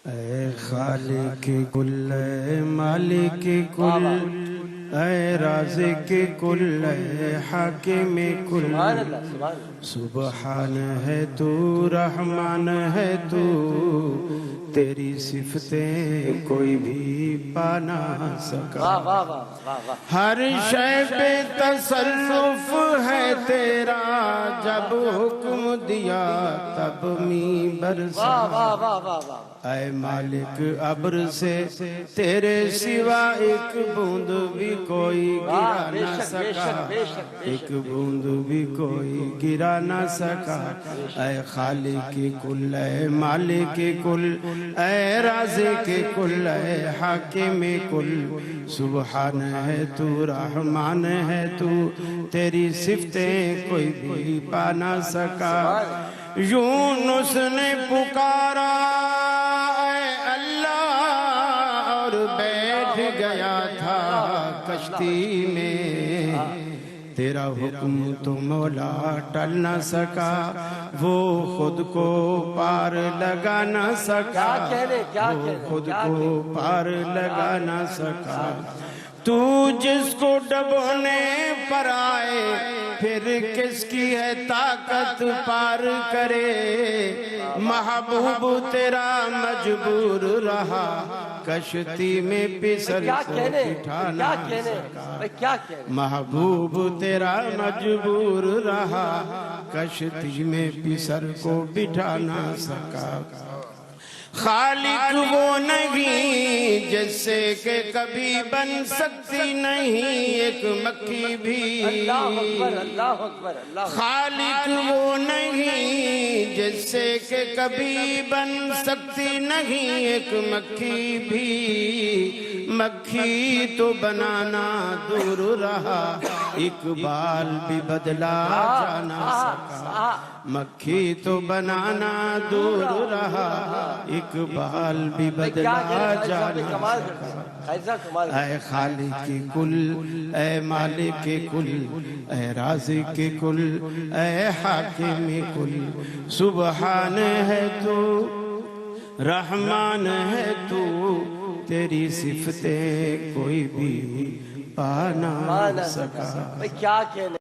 اے خالق کل اے مالک کل اے رازق کل اے حاکم کل سبحان ہے تو رحمان ہے تو تیری صفتیں کوئی بھی پا نہ سکا ہر شے پہ تصرف ہے تیرا جب حکم دیا تب می برسا اے مالک ابر سے تیرے سوا ایک بوند بھی کوئی گرا نہ سکا ایک بوند بھی کوئی گرا نہ سکا اے خالق کل اے مالک کل اے رازق کل اے حاکم کل سبحان ہے تو رحمان ہے تو تیری صفتیں کوئی بھی پا نہ سکا یونس نے پکارا بیٹھ گیا تھا کشتی میں تیرا حکم تو مولا ٹل نہ سکا وہ خود کو پار لگا نہ سکا وہ خود کو پار لگا نہ سکا تو جس کو ڈبونے پر آئے پھر کس کی ہے طاقت پار کرے محبوب تیرا مجبور رہا کشتی میں پسر کو بٹھا نہ سکا محبوب تیرا مجبور رہا کشتی میں پسر کو بٹھا نہ سکا خالق وہ نہیں جس سے کہ کبھی بن سکتی نہیں ایک مکھی بھی خالق وہ نہیں جس سے کہ کبھی بن سکتی نہیں ایک مکھی بھی مکھی تو بنانا دور رہا اقبال بھی بدلا جا نہ سکا مکھی تو بنانا دور رہا اقبال بھی بدلا جا نہ سکا اے خالق کل اے مالک کل اے رازق کل اے حاکم کل سبحان ہے تو رحمان ہے تو تیری صفتیں کوئی بھی پا نہ سکا